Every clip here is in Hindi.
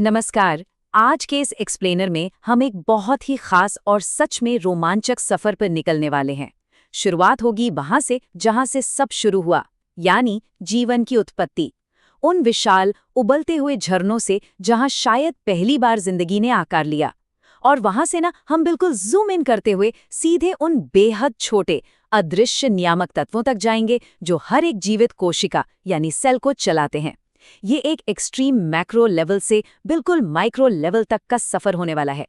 नमस्कार। आज के इस एक्सप्लेनर में हम एक बहुत ही खास और सच में रोमांचक सफर पर निकलने वाले हैं। शुरुआत होगी वहां से जहां से सब शुरू हुआ, यानी जीवन की उत्पत्ति। उन विशाल उबलते हुए झरनों से जहां शायद पहली बार जिंदगी ने आकार लिया। और वहां से ना हम बिल्कुल जूम इन करते हुए सीधे उन बेहद छोटे अदृश्य नियामक तत्वों तक जाएंगे जो हर एक जीवित कोशिका यानी सेल को चलाते हैं। ये एक एक्सट्रीम मैक्रो लेवल से बिल्कुल माइक्रो लेवल तक का सफर होने वाला है।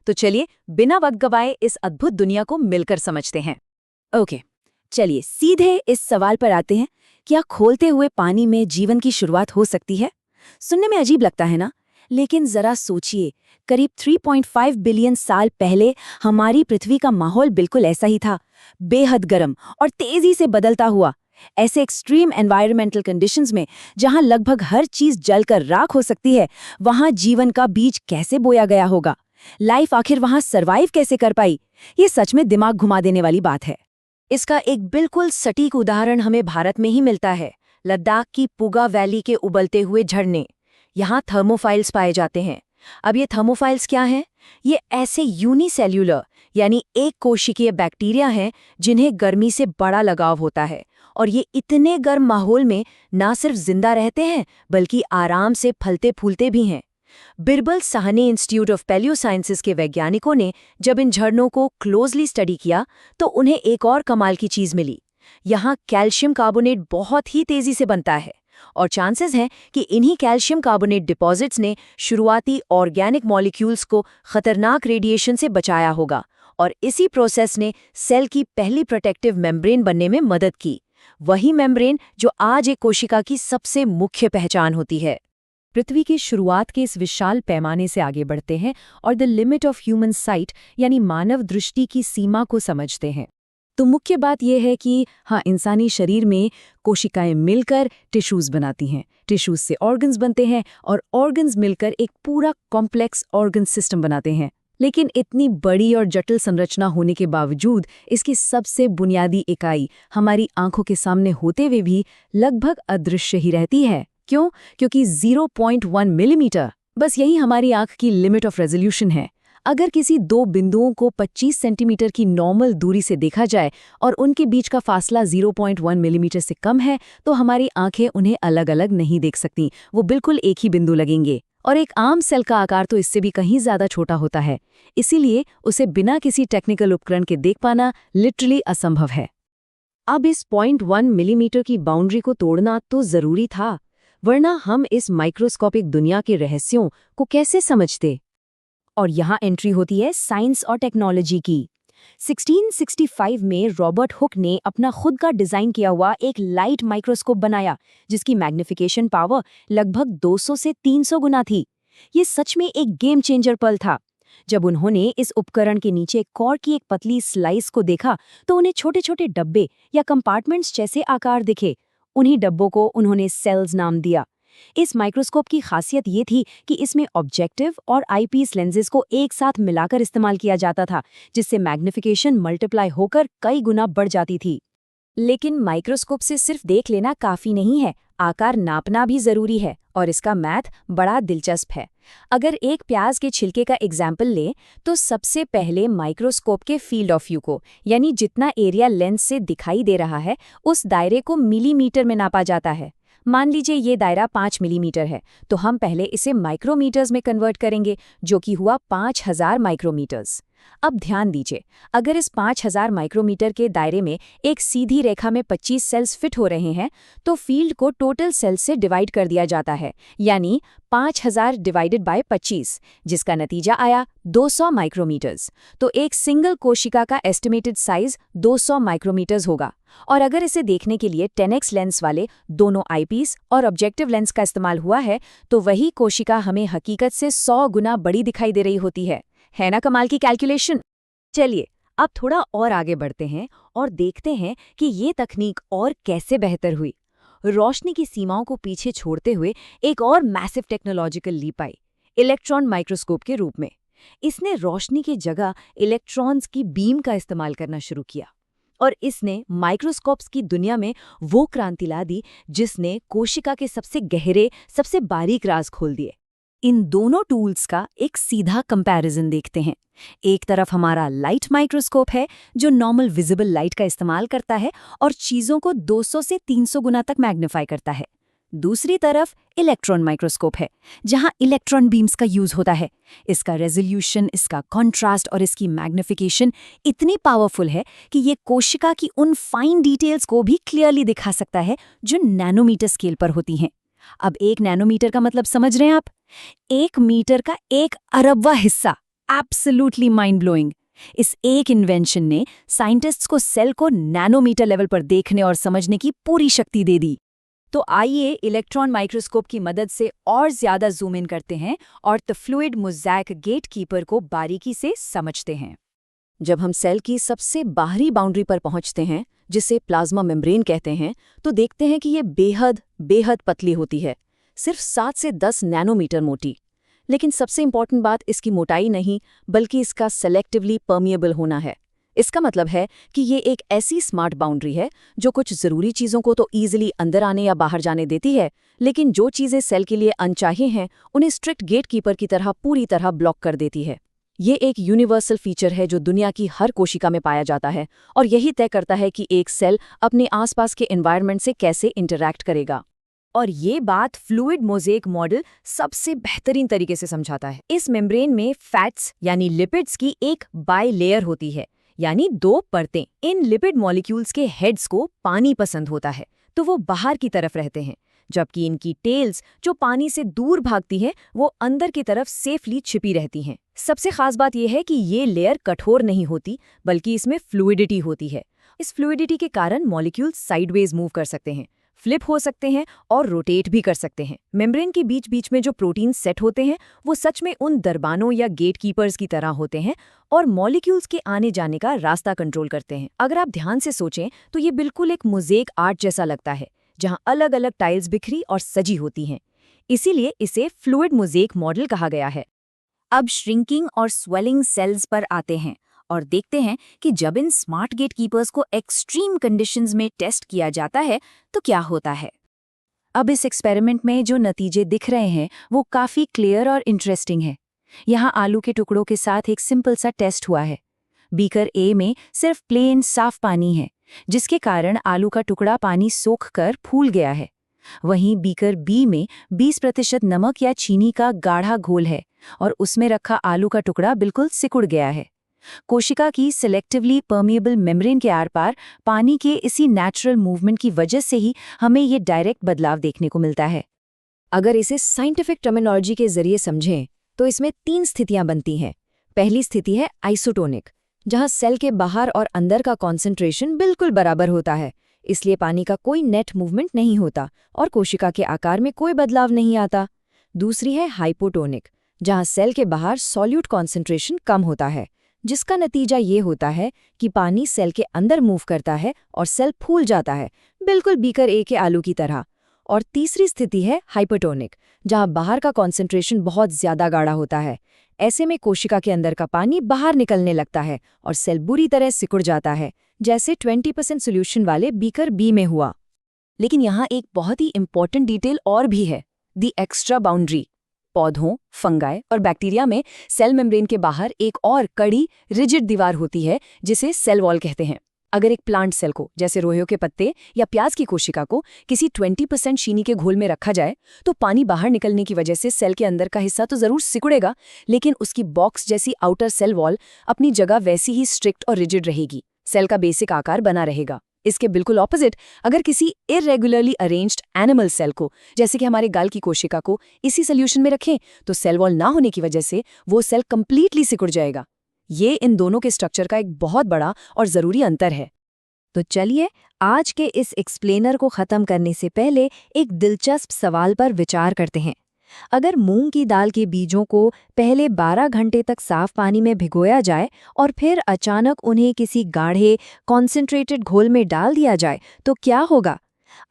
तो चलिए बिना वक्त गवाए इस अद्भुत दुनिया को मिलकर समझते हैं। ओके, चलिए सीधे इस सवाल पर आते हैं। क्या खोलते हुए पानी में जीवन की शुरुआत हो सकती है? सुनने में अजीब लगता है ना, लेकिन जरा सोचिए, करीब 3.5 बिलियन साल पहले हमारी पृथ्वी का माहौल बिल्कुल ऐसा ही था, बेहद गर्म और तेजी से बदलता हुआ। ऐसे एक्सट्रीम एनवायरमेंटल कंडीशंस में जहां लगभग हर चीज जलकर राख हो सकती है, वहां जीवन का बीज कैसे बोया गया होगा? लाइफ आखिर वहां सरवाइव कैसे कर पाई? ये सच में दिमाग घुमा देने वाली बात है। इसका एक बिल्कुल सटीक उदाहरण हमें भारत में ही मिलता है, लद्दाख की पुगा वैली के उबलते हुए झरने। यहाँ थर्मोफाइल्स पाए जाते हैं। अब ये थर्मोफाइल्स क्या हैं? ये ऐसे यूनिसेल्यूलर यानी एक कोशिकीय बैक्टीरिया हैं जिन्हें गर्मी से बड़ा लगाव होता है, और ये इतने गर्म माहौल में ना सिर्फ जिंदा रहते हैं बल्कि आराम से फलते फूलते भी हैं। बिरबल साहनी इंस्टीट्यूट ऑफ पैलियोसाइंसेस के वैज्ञानिकों ने जब इन झरनों को क्लोजली स्टडी किया तो उन्हें एक और कमाल की चीज मिली। यहाँ कैल्शियम कार्बोनेट बहुत ही तेजी से बनता है, और चांसेस हैं कि इन्हीं कैल्शियम कार्बोनेट डिपॉजिट्स ने शुरुआती ऑर्गेनिक मॉलिक्यूल्स को खतरनाक रेडिएशन से बचाया होगा, और इसी प्रोसेस ने सेल की पहली प्रोटेक्टिव मेम्ब्रेन बनने में मदद की। वही मेम्ब्रेन जो आज एक कोशिका की सबसे मुख्य पहचान होती है। पृथ्वी की शुरुआत के इस विशाल पैमाने से आगे बढ़ते हैं और the limit of human site यानी मानव दृष्टि की सीमा को समझते हैं। तो मुख्य बात यह है कि इंसानी शरीर में कोशिकाएं मिलकर टिश्यूज बनाती हैं, टिश्यूज से ऑर्गन्स बनते हैं, और ऑर्गन्स मिलकर एक पूरा कॉम्प्लेक्स ऑर्गन सिस्टम बनाते हैं। लेकिन इतनी बड़ी और जटिल संरचना होने के बावजूद इसकी सबसे बुनियादी इकाई हमारी आंखों के सामने होते हुए भी लगभग अदृश्य ही रहती है। क्यों? क्योंकि 0.1 मिलीमीटर, बस यही हमारी आंख की लिमिट ऑफ रेजोल्यूशन है। अगर किसी दो बिंदुओं को 25 सेंटीमीटर की नॉर्मल दूरी से देखा जाए और उनके बीच का फासला 0.1 मिलीमीटर से कम है, तो हमारी आंखें उन्हें अलग अलग नहीं देख सकती, वो बिल्कुल एक ही बिंदु लगेंगे। और एक आम सेल का आकार तो इससे भी कहीं ज्यादा छोटा होता है, इसीलिए उसे बिना किसी टेक्निकल उपकरण के देख पाना लिटरली असंभव है। अब इस 0.1 मिलीमीटर की बाउंड्री को तोड़ना तो जरूरी था, वरना हम इस माइक्रोस्कोपिक दुनिया के रहस्यों को कैसे समझते? और यहाँ एंट्री होती है साइंस और टेक्नोलॉजी की। 1665 में रॉबर्ट हुक ने अपना खुद का डिजाइन किया हुआ एक लाइट माइक्रोस्कोप बनाया, जिसकी मैग्निफिकेशन पावर लगभग 200 से 300 गुना थी। ये सच में एक गेम चेंजर पल था। जब उन्होंने इस उपकरण के नीचे कॉर की एक पतली स्लाइस को देखा तो उन्हें छोटे छोटे डब्बे या कंपार्टमेंट्स जैसे आकार दिखे। उन्हीं डब्बों को उन्होंने सेल्स नाम दिया। इस माइक्रोस्कोप की खासियत ये थी कि इसमें ऑब्जेक्टिव और आईपीस लेंसेज को एक साथ मिलाकर इस्तेमाल किया जाता था, जिससे मैग्निफिकेशन मल्टीप्लाई होकर कई गुना बढ़ जाती थी। लेकिन माइक्रोस्कोप से सिर्फ देख लेना काफी नहीं है, आकार नापना भी जरूरी है, और इसका मैथ बड़ा दिलचस्प है। अगर एक प्याज के छिलके का एग्जाम्पल ले तो सबसे पहले माइक्रोस्कोप के फील्ड ऑफ व्यू को, यानी जितना एरिया लेंस से दिखाई दे रहा है, उस दायरे को मिलीमीटर में नापा जाता है। मान लीजिए ये दायरा 5 मिलीमीटर है, तो हम पहले इसे माइक्रोमीटर्स में कन्वर्ट करेंगे, जो कि हुआ 5000 माइक्रोमीटर्स। अब ध्यान दीजिए, अगर इस 5000 माइक्रोमीटर के दायरे में एक सीधी रेखा में 25 सेल्स फिट हो रहे हैं, तो फील्ड को टोटल सेल्स से डिवाइड कर दिया जाता है, यानी 5000 डिवाइडेड बाय 25, जिसका नतीजा आया 200 माइक्रोमीटर्स। तो एक सिंगल कोशिका का एस्टिमेटेड साइज 200 माइक्रोमीटर्स होगा। और अगर इसे देखने के लिए 10x लेंस वाले दोनों आईपीस और ऑब्जेक्टिव लेंस का इस्तेमाल हुआ है, तो वही कोशिका हमें हकीकत से 100 गुना बड़ी दिखाई दे रही होती है ना कमाल की कैलकुलेशन? चलिए अब थोड़ा और आगे बढ़ते हैं और देखते हैं कि ये तकनीक और कैसे बेहतर हुई। रोशनी की सीमाओं को पीछे छोड़ते हुए एक और मैसिव टेक्नोलॉजिकल लीप आई, इलेक्ट्रॉन माइक्रोस्कोप के रूप में। इसने रोशनी की जगह इलेक्ट्रॉन्स की बीम का इस्तेमाल करना शुरू किया, और इसने माइक्रोस्कोप्स की दुनिया में वो क्रांति ला दी जिसने कोशिका के सबसे गहरे, सबसे बारीक राज खोल दिए। इन दोनों टूल्स का एक सीधा कंपैरिजन देखते हैं। एक तरफ हमारा लाइट माइक्रोस्कोप है जो नॉर्मल विजिबल लाइट का इस्तेमाल करता है और चीज़ों को 200 से 300 गुना तक मैग्नीफाई करता है। दूसरी तरफ इलेक्ट्रॉन माइक्रोस्कोप है जहां इलेक्ट्रॉन बीम्स का यूज होता है। इसका रेजोल्यूशन, इसका कॉन्ट्रास्ट और इसकी मैग्निफिकेशन इतनी पावरफुल है कि ये कोशिका की उन फाइन डिटेल्स को भी क्लियरली दिखा सकता है जो नैनोमीटर स्केल पर होती हैं। अब 1 नैनोमीटर का मतलब समझ रहे हैं आप? 1 मीटर का 1 अरबवां हिस्सा। Absolutely mind blowing. इस एक इन्वेंशन ने साइंटिस्ट्स को सेल को नैनोमीटर लेवल पर देखने और समझने की पूरी शक्ति दे दी। तो आइए इलेक्ट्रॉन माइक्रोस्कोप की मदद से और ज्यादा जूम इन करते हैं और द फ्लूइड मोज़ैक गेटकीपर को बारीकी से समझते हैं। जब हम सेल की सबसे बाहरी बाउंड्री पर पहुंचते हैं, जिसे प्लाज्मा मेम्ब्रेन कहते हैं, तो देखते हैं कि ये बेहद पतली होती है, सिर्फ 7 से 10 नैनोमीटर मोटी। लेकिन सबसे इंपॉर्टेंट बात इसकी मोटाई नहीं, बल्कि इसका सेलेक्टिवली परमिएबल होना है। इसका मतलब है कि ये एक ऐसी स्मार्ट बाउंड्री है जो कुछ ज़रूरी चीज़ों को तो ईजिली अंदर आने या बाहर जाने देती है, लेकिन जो चीज़ें सेल के लिए अनचाही हैं उन्हें स्ट्रिक्ट गेटकीपर की तरह पूरी तरह ब्लॉक कर देती है। ये एक यूनिवर्सल फीचर है जो दुनिया की हर कोशिका में पाया जाता है और यही तय करता है कि एक सेल अपने आसपास के एनवायरनमेंट से कैसे इंटरैक्ट करेगा। और ये बात फ्लूइड मोज़ेक मॉडल सबसे बेहतरीन तरीके से समझाता है। इस मेम्ब्रेन में फैट्स यानी लिपिड्स की एक बाई लेयर होती है, यानी 2 परतें। इन लिपिड मॉलिक्यूल्स के हेड्स को पानी पसंद होता है तो वो बाहर की तरफ रहते हैं, जबकि इनकी टेल्स जो पानी से दूर भागती हैं वो अंदर की तरफ सेफली छिपी रहती हैं। सबसे खास बात यह है कि ये लेयर कठोर नहीं होती, बल्कि इसमें फ्लूइडिटी होती है। इस फ्लूइडिटी के कारण मॉलिक्यूल्स साइडवेज मूव कर सकते हैं, फ्लिप हो सकते हैं और रोटेट भी कर सकते हैं। मेम्ब्रेन के बीच बीच में जो प्रोटीन सेट होते हैं वो सच में उन दरबानों या गेटकीपर्स की तरह होते हैं और मॉलिक्यूल्स के आने जाने का रास्ता कंट्रोल करते हैं। अगर आप ध्यान से सोचें तो ये बिल्कुल एक मोज़ेक आर्ट जैसा लगता है, जहां अलग अलग टाइल्स बिखरी और सजी होती हैं। इसीलिए इसे फ्लूइड मोज़ेक मॉडल कहा गया है। अब श्रिंकिंग और स्वेलिंग सेल्स पर आते हैं और देखते हैं कि जब इन स्मार्ट गेटकीपर्स को एक्सट्रीम कंडीशंस में टेस्ट किया जाता है तो क्या होता है। अब इस एक्सपेरिमेंट में जो नतीजे दिख रहे हैं वो काफ़ी क्लियर और इंटरेस्टिंग है। यहाँ आलू के टुकड़ों के साथ एक सिंपल सा टेस्ट हुआ है। बीकर ए में सिर्फ प्लेन साफ पानी है, जिसके कारण आलू का टुकड़ा पानी सोख कर फूल गया है। वहीं बीकर बी में 20% नमक या चीनी का गाढ़ा घोल है और उसमें रखा आलू का टुकड़ा बिल्कुल सिकुड़ गया है। कोशिका की सिलेक्टिवली परमिएबल मेम्ब्रेन के आर पार पानी के इसी नेचुरल मूवमेंट की वजह से ही हमें ये डायरेक्ट बदलाव देखने को मिलता है। अगर इसे साइंटिफिक टर्मिनोलॉजी के जरिए समझें तो इसमें 3 स्थितियां बनती हैं। पहली स्थिति है आइसोटोनिक, जहां सेल के बाहर और अंदर का कॉन्सेंट्रेशन बिल्कुल बराबर होता है, इसलिए पानी का कोई नेट मूवमेंट नहीं होता और कोशिका के आकार में कोई बदलाव नहीं आता। दूसरी है हाइपोटोनिक, जहां सेल के बाहर सॉल्यूट कॉन्सेंट्रेशन कम होता है, जिसका नतीजा ये होता है कि पानी सेल के अंदर मूव करता है और सेल फूल जाता है, बिल्कुल बीकर ए के आलू की तरह। और तीसरी स्थिति है हाइपरटोनिक, जहां बाहर का कॉन्सेंट्रेशन बहुत ज्यादा गाढ़ा होता है। ऐसे में कोशिका के अंदर का पानी बाहर निकलने लगता है और सेल बुरी तरह सिकुड़ जाता है, जैसे 20% सोल्यूशन वाले बीकर बी में हुआ। लेकिन यहाँ एक बहुत ही इंपॉर्टेंट डिटेल और भी है, दी एक्स्ट्रा बाउंड्री। पौधों, फंगाई और बैक्टीरिया में सेल मेम्ब्रेन के बाहर एक और कड़ी रिजिड दीवार होती है जिसे सेल वॉल कहते हैं। अगर एक प्लांट सेल को, जैसे रोहियों के पत्ते या प्याज की कोशिका को, किसी 20% चीनी के घोल में रखा जाए तो पानी बाहर निकलने की वजह से सेल के अंदर का हिस्सा तो जरूर सिकुड़ेगा, लेकिन उसकी बॉक्स जैसी आउटर सेल वॉल अपनी जगह वैसी ही स्ट्रिक्ट और रिजिड रहेगी। सेल का बेसिक आकार बना रहेगा। इसके बिल्कुल ऑपोजिट, अगर किसी इरेगुलरली अरेंज्ड एनिमल सेल को, जैसे कि हमारे गाल की कोशिका को, इसी सोल्यूशन में रखें तो सेल वॉल ना होने की वजह से वो सेल कंप्लीटली सिकुड़ जाएगा। ये इन दोनों के स्ट्रक्चर का एक बहुत बड़ा और ज़रूरी अंतर है। तो चलिए आज के इस एक्सप्लेनर को ख़त्म करने से पहले एक दिलचस्प सवाल पर विचार करते हैं। अगर मूंग की दाल के बीजों को पहले 12 घंटे तक साफ पानी में भिगोया जाए और फिर अचानक उन्हें किसी गाढ़े कॉन्सेंट्रेटेड घोल में डाल दिया जाए तो क्या होगा?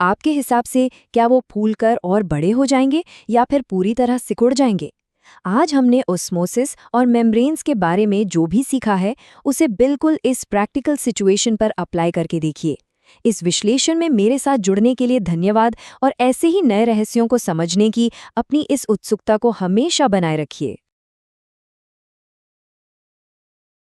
आपके हिसाब से क्या वो फूलकर और बड़े हो जाएंगे या फिर पूरी तरह सिकुड़ जाएंगे? आज हमने ऑस्मोसिस और मेम्ब्रेन्स के बारे में जो भी सीखा है उसे बिल्कुल इस प्रैक्टिकल सिचुएशन पर अप्लाई करके देखिए। इस विश्लेषण में मेरे साथ जुड़ने के लिए धन्यवाद और ऐसे ही नए रहस्यों को समझने की अपनी इस उत्सुकता को हमेशा बनाए रखिए।